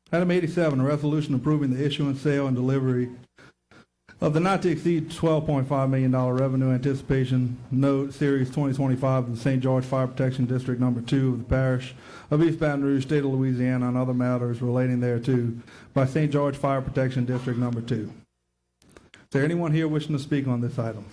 Item 87, a resolution approving the issuance, sale, and delivery of the not to exceed $12.5 million revenue anticipation note series 2025 of the St. George Fire Protection District Number 2 of the Parish of East Baton Rouge, State of Louisiana, and other matters relating thereto by St. George Fire Protection District Number 2. Is there anyone here wishing to speak on this item?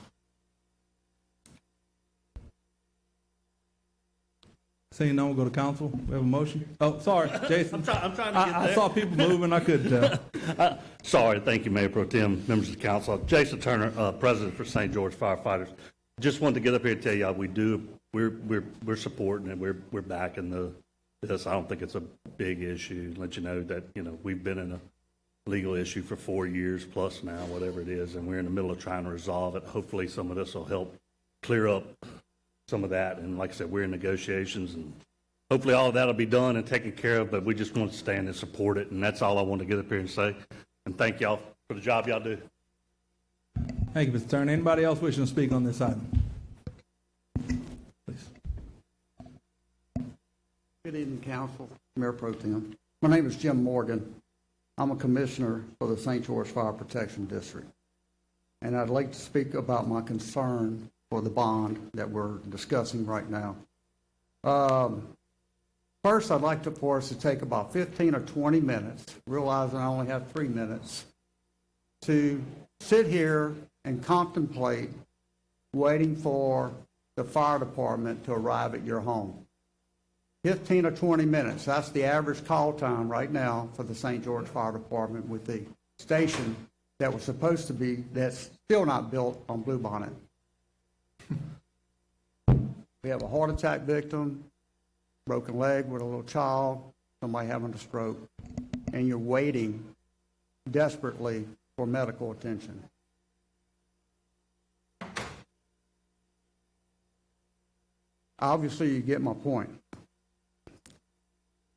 Seeing no one, go to council. We have a motion. Oh, sorry, Jason. I'm trying to get there. I saw people moving. I couldn't tell. Sorry, thank you, Mayor Pro Tem, members of the council. Jason Turner, President for St. George Firefighters. Just wanted to get up here and tell y'all we're supporting it. We're backing this. I don't think it's a big issue. Let you know that we've been in a legal issue for 4 years plus now, whatever it is, and we're in the middle of trying to resolve it. Hopefully, some of this will help clear up some of that, and like I said, we're in negotiations, and hopefully all of that will be done and taken care of, but we just want to stand and support it, and that's all I want to get up here and say, and thank y'all for the job y'all do. Thank you, Mr. Turner. Anybody else wishing to speak on this item? Please. Good evening, Council, Mayor Pro Tem. My name is Jim Morgan. I'm a commissioner for the St. George Fire Protection District, and I'd like to speak about my concern for the bond that we're discussing right now. First, I'd like for us to take about 15 or 20 minutes, realizing I only have 3 minutes, to sit here and contemplate waiting for the fire department to arrive at your home. 15 or 20 minutes, that's the average call time right now for the St. George Fire Department with the station that was supposed to be, that's still not built on Bluebonnet. We have a heart attack victim, broken leg with a little child, somebody having a stroke, and you're waiting desperately for medical attention. Obviously, you get my point.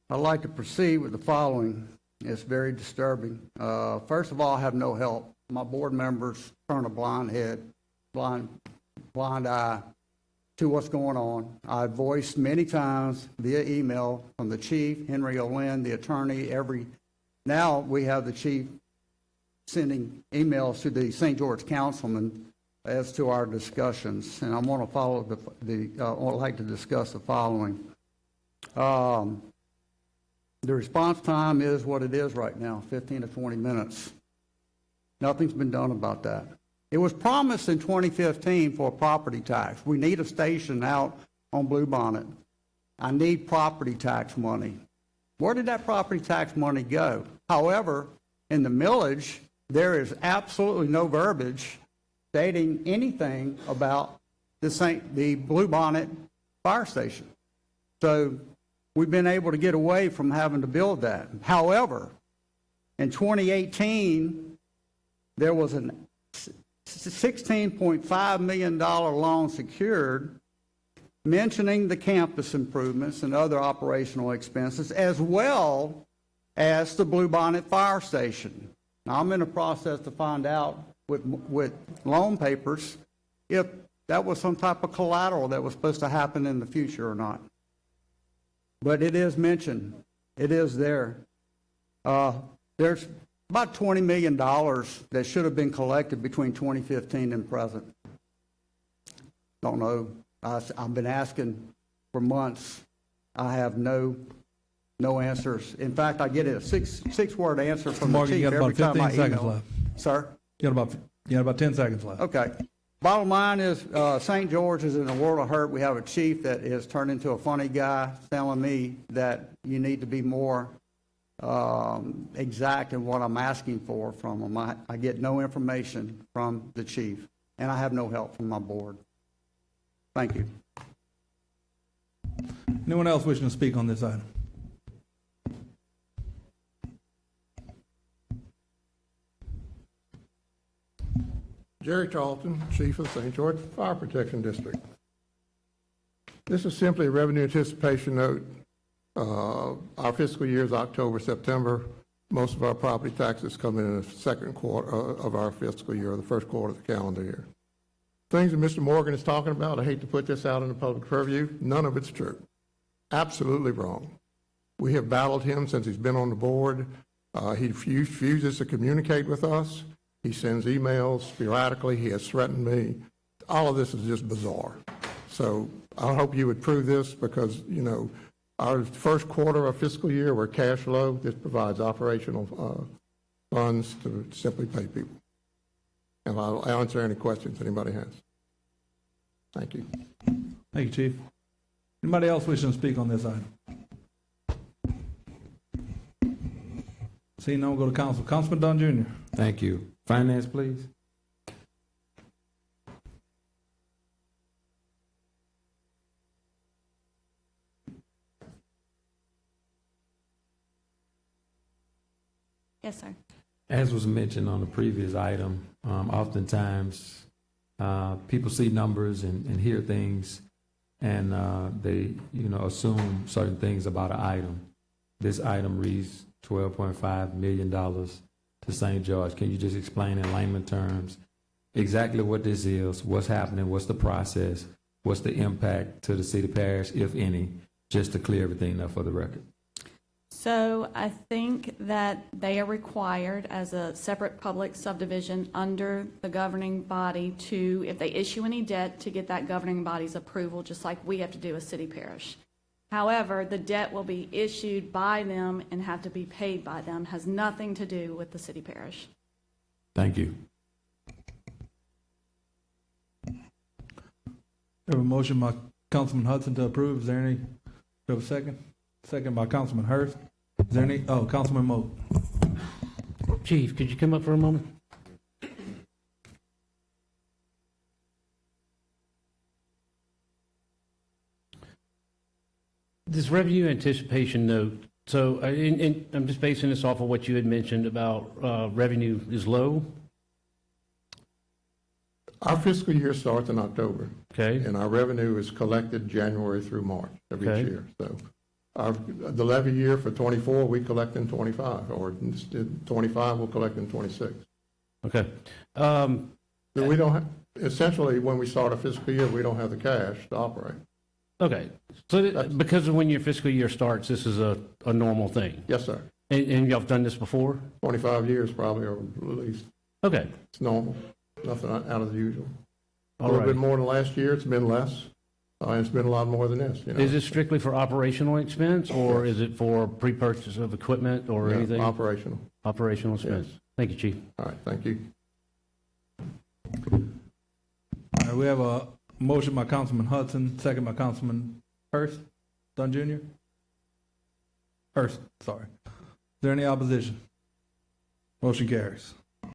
I'd like to proceed with the following. It's very disturbing. First of all, I have no help. My board members turn a blind eye to what's going on. I've voiced many times via email from the chief, Henry Olin, the attorney, now we have the chief sending emails to the St. George councilman as to our discussions, and I want to follow I'd like to discuss the following. The response time is what it is right now, 15 to 20 minutes. Nothing's been done about that. It was promised in 2015 for a property tax. We need a station out on Bluebonnet. I need property tax money. Where did that property tax money go? However, in the millage, there is absolutely no verbiage stating anything about the Bluebonnet fire station. So we've been able to get away from having to build that. However, in 2018, there was a $16.5 million loan secured mentioning the campus improvements and other operational expenses, as well as the Bluebonnet fire station. Now, I'm in the process to find out with loan papers if that was some type of collateral that was supposed to happen in the future or not. But it is mentioned. It is there. There's about $20 million that should have been collected between 2015 and present. Don't know. I've been asking for months. I have no answers. In fact, I get a six-word answer from the chief every time I email. You got about 15 seconds left. Sir? You got about 10 seconds left. Okay. Bottom line is St. George is in a world of hurt. We have a chief that has turned into a funny guy telling me that you need to be more exact in what I'm asking for from him. I get no information from the chief, and I have no help from my board. Thank you. Anyone else wishing to speak on this item? Jerry Charlton, Chief of St. George Fire Protection District. This is simply a revenue anticipation note. Our fiscal year is October, September. Most of our property taxes come in the second quarter of our fiscal year, or the first quarter of the calendar year. Things that Mr. Morgan is talking about, I hate to put this out in the public purview, none of it's true. Absolutely wrong. We have battled him since he's been on the board. He refuses to communicate with us. He sends emails sporadically. He has threatened me. All of this is just bizarre. So I hope you would approve this because, you know, our first quarter of fiscal year, we're cash low. This provides operational funds to simply pay people. And I'll answer any questions anybody has. Thank you. Thank you, Chief. Anybody else wishing to speak on this item? Seeing none, we'll go to council. Councilman Dunn Jr. Thank you. Finance, please. Yes, sir. As was mentioned on the previous item, oftentimes people see numbers and hear things, and they, you know, assume certain things about an item. This item reads $12.5 million to St. George. Can you just explain in layman terms exactly what this is, what's happening, what's the process, what's the impact to the city parish, if any, just to clear everything up for the record? So I think that they are required as a separate public subdivision under the governing body to, if they issue any debt, to get that governing body's approval, just like we have to do as city parish. However, the debt will be issued by them and have to be paid by them, has nothing to do with the city parish. Thank you. We have a motion by Councilman Hudson to approve. Is there any, do we have a second? Second by Councilman Hurst. Is there any, Councilman Moat. Chief, could you come up for a moment? This revenue anticipation note, so and I'm just basing this off of what you had mentioned about revenue is low, Our fiscal year starts in October, okay? and our revenue is collected January through March of each Okay. year. So the levy year for '24, we collect in '25, or instead '25, we'll collect in '26. Okay. So we don't have, essentially, when we start a fiscal year, we don't have the cash to operate. Okay, so because of when your fiscal year starts, this is a normal thing? Yes, sir. And y'all have done this before? 25 years probably, or at least. Okay, It's normal, nothing out of the usual. A all little bit right. more than last year, it's been less, and it's been a lot more than this, you know. Is this strictly for operational expense, or is it for pre-purchase of equipment or Yeah, anything? operational. Operational expense? Yes. Thank you, Chief. All right, thank you. All right, we have a motion by Councilman Hudson, second by Councilman Hurst. Dunn Jr.? Hurst, sorry. Is there any opposition? Motion carries.